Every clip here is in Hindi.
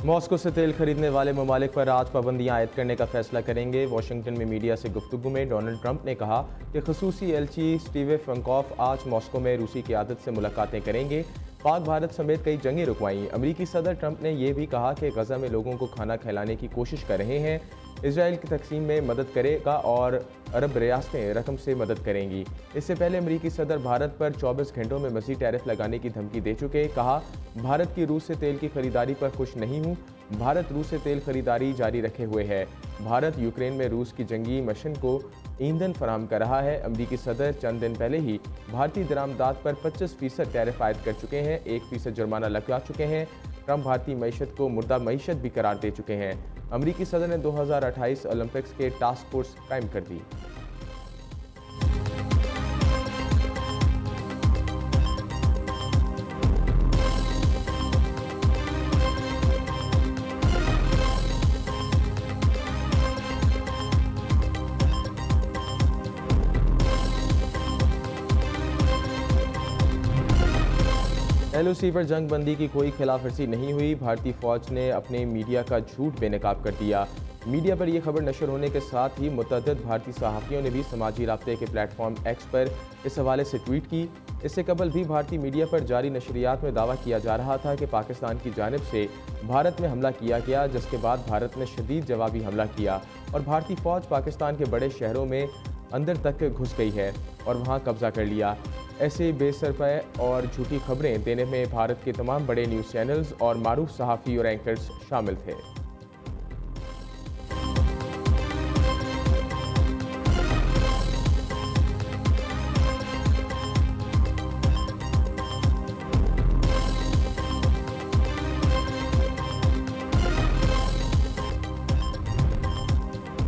मॉस्को से तेल खरीदने वाले ममालिक पर आज पाबंदियां आयद करने का फैसला करेंगे। वाशिंगटन में मीडिया से गुफ्तगू में डोनाल्ड ट्रंप ने कहा कि खसूसी एलची स्टीवे फ्रंकॉफ आज मॉस्को में रूसी क़यादत से मुलाकातें करेंगे। पाक भारत समेत कई जंगें रुकवाईं। अमरीकी सदर ट्रंप ने यह भी कहा कि गजा में लोगों को खाना खिलाने की कोशिश कर रहे हैं। इसराइल की तकसीम में मदद करेगा और अरब रियासतें रकम से मदद करेंगी। इससे पहले अमरीकी सदर भारत पर 24 घंटों में मज़ीद टैरिफ लगाने की धमकी दे चुके। कहा, भारत की रूस से तेल की खरीदारी पर खुश नहीं हूँ। भारत रूस से तेल खरीदारी जारी रखे हुए है। भारत यूक्रेन में रूस की जंगी मिशन को ईंधन फराहम कर रहा है। अमरीकी सदर चंद दिन पहले ही भारतीय दरामदात पर 25% टैरिफ आयद कर चुके हैं। 1% जुर्माना लगा चुके हैं। ट्रंप भारतीय मईशत को मुर्दा मईशत भी करार दे चुके हैं। अमरीकी सदर ने 2028 ओलंपिक्स के टास्क फोर्स कायम कर दी। LOC पर जंग बंदी की कोई खिलाफवर्जी नहीं हुई। भारतीय फौज ने अपने मीडिया का झूठ बेनकाब कर दिया। मीडिया पर यह खबर नशर होने के साथ ही मुतअद्दिद भारतीय सहाफ़ियों ने भी समाजी राब्ते के प्लेटफॉर्म एक्स पर इस हवाले से ट्वीट की। इससे कबल भी भारतीय मीडिया पर जारी नशरियात में दावा किया जा रहा था कि पाकिस्तान की जानिब से भारत में हमला किया गया, जिसके बाद भारत ने शदीद जवाबी हमला किया और भारतीय फौज पाकिस्तान के बड़े शहरों में अंदर तक घुस गई है और वहाँ कब्जा कर लिया। ऐसे बेसरपय और झूठी खबरें देने में भारत के तमाम बड़े न्यूज़ चैनल्स और मारूफ सहाफ़ी और एंकर्स शामिल थे।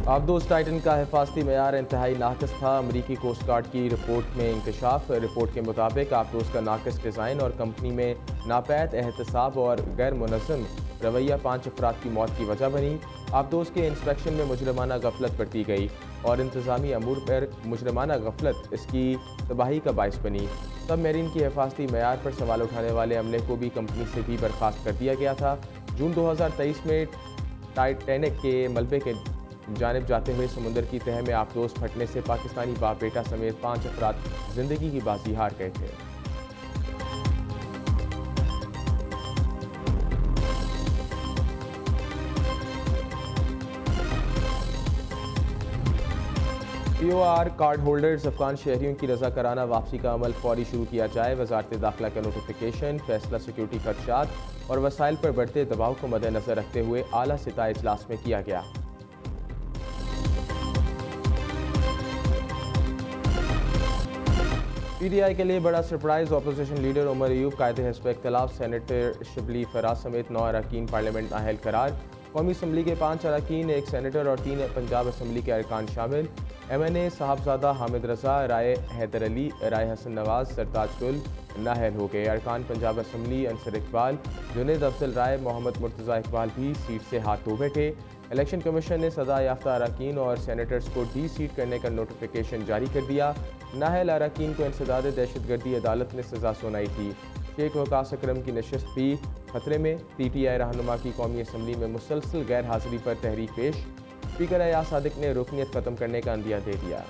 आबदोज़ टाइटन का हिफाजती मयार इंतहाई नाक़िस था। अमरीकी कोस्ट गार्ड की रिपोर्ट में इंकशाफ। रिपोर्ट के मुताबिक आबदोज़ का नाक़िस डिज़ाइन और कंपनी में नापैद एहतसाब और गैर मुनज़्ज़म रवैया 5 अफराद की मौत की वजह बनी। आबदोज़ के इंस्पेक्शन में मुजरमाना गफलत बरती गई और इंतज़ामी अमूर पर मुजरमाना गफलत इसकी तबाही का बाइस बनी। सब मेरीन की हिफाजती मयार पर सवाल उठाने वाले अमले को भी कंपनी से भी बर्खास्त कर दिया गया था। जून 2023 में टाइटैनिक के मलबे के जानिब जाते हुए समुंदर की तह में आबदोज़ फटने से पाकिस्तानी बाप बेटा समेत 5 अफराद जिंदगी की बाजी हार गए थे। POR कार्ड होल्डर्स अफगान शहरियों की रज़ाकाराना वापसी का अमल फौरी शुरू किया जाए। वज़ारत दाखिला का नोटिफिकेशन फैसला सिक्योरिटी खदशात और वसाइल पर बढ़ते दबाव को मद्देनजर रखते हुए आला सिता इजलास में किया गया। PTI के लिए बड़ा surprise. Opposition leader Umar Ayub कायदे हिस्ब इख्तिलाफ सेनेटर शिबली फराज समेत 9 अरकान पार्लियामेंट नाअहल करार। कौमी असम्बली के 5 अरकान, 1 सेनेटर और 3 पंजाब असम्बली के अरकान शामिल। MNA साहबजादा हामिद रजा, राय हैदर अली, राय हसन नवाज, सरताज गुल नाअहल हो गए। अरकान पंजाब असम्बली अंसर इकबाल, जुनेद अफजल राय, मोहम्मद मुर्तज़ा इकबाल भी सीट से हाथ धो बैठे। इलेक्शन कमीशन ने सजा याफ्ता अरकान और सेनेटर्स को डी सीट करने का नोटिफिकेशन जारी कर दिया। नाअहल अरकान को इंसदाद दहशतगर्दी अदालत ने सजा सुनाई थी। शेख वकास अकरम की नशस्त भी खतरे में। PTI रहनुमा की कौमी असम्बली में मुसलसल गैर हाजिरी पर तहरीक पेश। स्पीकर अयाज सादिक ने रुकनियत ख़त्म करने का अंदिया दे दिया।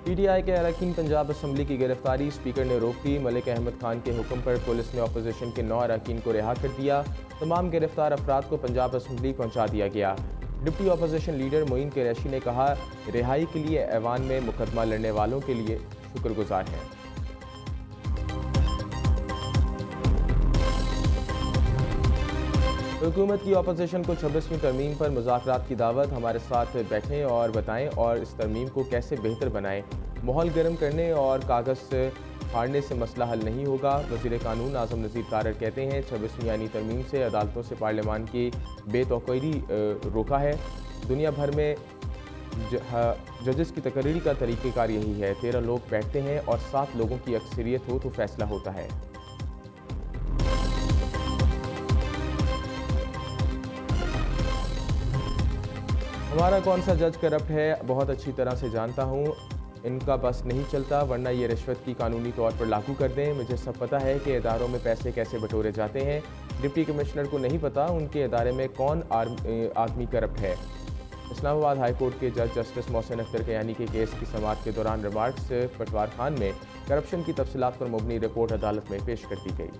PTI के अरकान पंजाब असम्बली की गिरफ्तारी स्पीकर ने रोक दी। मलिक अहमद खान के हुक्म पर पुलिस ने अपोजिशन के 9 अरकान को रिहा कर दिया। तमाम गिरफ्तार अफराद को पंजाब असम्बली पहुँचा दिया गया। Deputy opposition leader Moin Qureshi ने कहा, रिहाई के लिए ऐवान में मुकदमा लड़ने वालों के लिए शुक्रगुजार हैं। हुकूमत की अपोजिशन को 26वीं तरमीम पर मुज़ाकरात की दावत। हमारे साथ बैठें और बताएं और इस तरमीम को कैसे बेहतर बनाएं। माहौल गर्म करने और कागज़ फाड़ने से मसला हल नहीं होगा। वज़ीर कानून आज़म नज़ीर तारड़ कहते हैं, 26वीं यानी तरमीम से अदालतों से पार्लियामान की बेतौकीरी रोका है। दुनिया भर में जजेस की तकरीरी का तरीक़ेकार यही है। 13 लोग बैठते हैं और 7 लोगों की अक्सरियत हो तो फैसला होता है। हमारा कौन सा जज करप्ट है बहुत अच्छी तरह से जानता हूँ। इनका बस नहीं चलता, वरना ये रिश्वत की कानूनी तौर पर लागू कर दें। मुझे सब पता है कि इदारों में पैसे कैसे बटोरे जाते हैं। डिप्टी कमिश्नर को नहीं पता उनके इदारे में कौन आदमी करप्ट है। इस्लामाबाद हाई कोर्ट के जज जस्टिस मोहसिन अख्तर कयानी के केस की समाअत के दौरान रिमार्क्स पटवार खान में करप्शन की तफसीलात पर मबनी रिपोर्ट अदालत में पेश कर दी गई।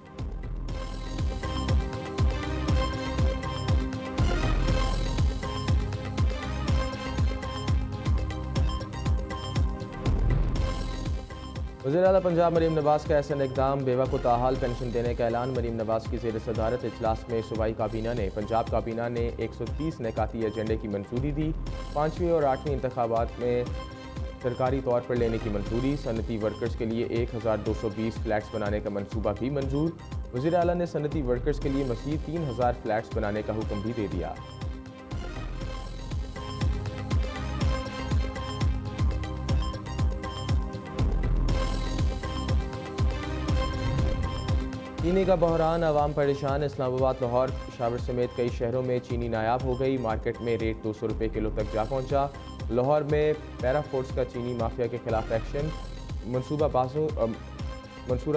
वज़ीर आला पंजाब मरीम नवाज़ का ऐसा इक़दाम, बेवा को ताहाल पेंशन देने का ऐलान। मरीम नवाज़ की ज़ेर सदारत इजलास में सूबाई काबीना ने पंजाब काबीना ने 130 निकाती एजेंडे की मंजूरी दी। 5वीं और 8वीं इंतखाबात में सरकारी तौर पर लेने की मंजूरी। सनती वर्कर्स के लिए 1220 फ्लैट्स बनाने का मनसूबा भी मंजूर। वज़ीर आला ने सनती वर्कर्स के लिए मज़ीद 3000 फ्लैट्स बनाने का हुक्म भी दे दिया। चीनी का बहरान, अवाम परेशान। इस्लामाबाद, लाहौर, पेशावर समेत कई शहरों में चीनी नायाब हो गई। मार्केट में रेट 200 रुपये किलो तक जा पहुंचा। लाहौर में पैरा फोर्स का चीनी माफिया के खिलाफ एक्शन। मंसूरा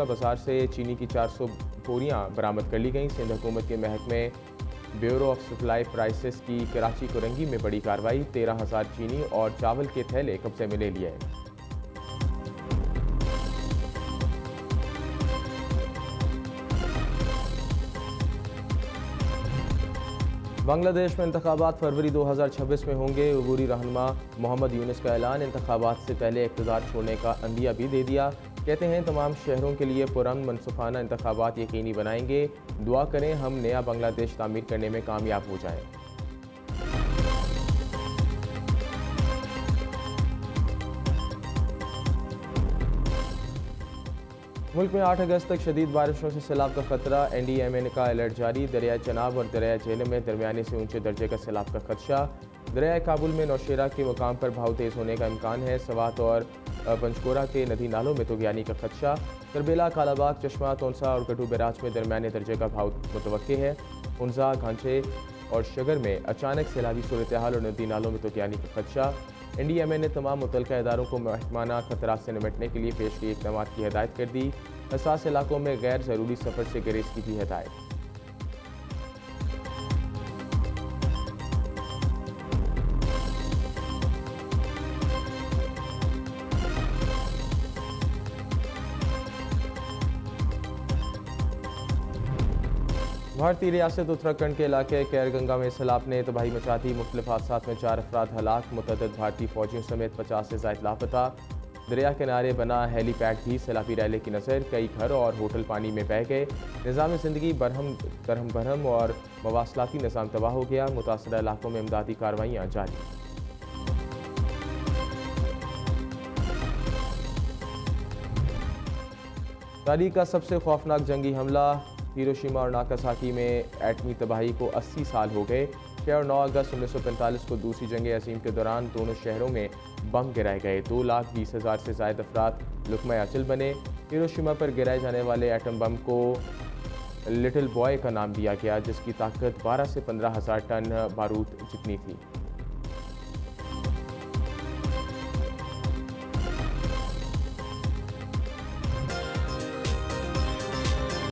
बाजार से चीनी की 400 बोरियां बरामद कर ली गईं। सिंध हुकूमत के महकमे ब्यूरो ऑफ सप्लाई प्राइसेस की कराची कोरंगी में बड़ी कार्रवाई। 13,000 चीनी और चावल के थैले कब्जे में ले लिए। बांग्लादेश में इंतखाबात फरवरी 2026 में होंगे। उबूरी रहनुमा मोहम्मद यूनुस का ऐलान, इंतखाबात से पहले इक़्तिदार छोड़ने का अंदिया भी दे दिया। कहते हैं तमाम शहरों के लिए पुरअमन मनसूबाना इंतखाबात यकीनी बनाएंगे। दुआ करें हम नया बांग्लादेश तामीर करने में कामयाब हो जाएं। मुल्क में 8 अगस्त तक शदीद बारिशों से सैलाब का खतरा। NDMA का अलर्ट जारी। दरिया चनाब और दरिया झेलम में दरमियाने से ऊंचे दर्जे का सैलाब का खदशा। दरिया काबुल में नौशेरा के मुकाम पर बहाव तेज़ होने का इम्कान है। सवात और पंचकोरा के नदी नालों में तूफ़ानी का खदशा। करबेला, कालाबाग, चश्मा, तोनसा और गटू बैराज में दरमियाने दर्जे का बहाव मुतवक्के है। उनजा, घांचे और शगर में अचानक सैलाबी सूरत हाल और नदी नालों में तूफ़ानी का खदशा। NDMA ने तमाम मुतल्लिका इदारों को महकमाना खतरात से निपटने के लिए पेश किए इक़दाम की हिदायत कर दी। हसास इलाकों में गैर ज़रूरी सफ़र से गुरेज की भी हिदायत। भारतीय रियासत उत्तराखंड के इलाके कैरगंगा में सैलाब ने तबाही मचा दी। मुख्तलिफ हादसात में 4 अफराद हलाक, मुतअद्दिद भारतीय फौजियों समेत 50 से ज़ायद लापता। दरिया किनारे बना हेलीपैड भी सैलाबी रैले की नज़र। कई घर और होटल पानी में बह गए। निज़ाम ज़िंदगी दरहम बरहम और मवासलाती निज़ाम तबाह हो गया। मुतासरा इलाकों में इमदादी कार्रवाइयाँ जारी। तारीख का सबसे खौफनाक जंगी हमला। हिरोशिमा और नागासाकी में एटमी तबाही को 80 साल हो गए। 6 और 9 अगस्त 1945 को दूसरी जंग अज़ीम के दौरान दोनों शहरों में बम गिराए गए। 2,20,000 से ज़ायद अफराद लुक़मा अचल बने। हिरोशिमा पर गिराए जाने वाले एटम बम को लिटिल बॉय का नाम दिया गया, जिसकी ताकत 12 से 15,000 टन बारूद जितनी थी।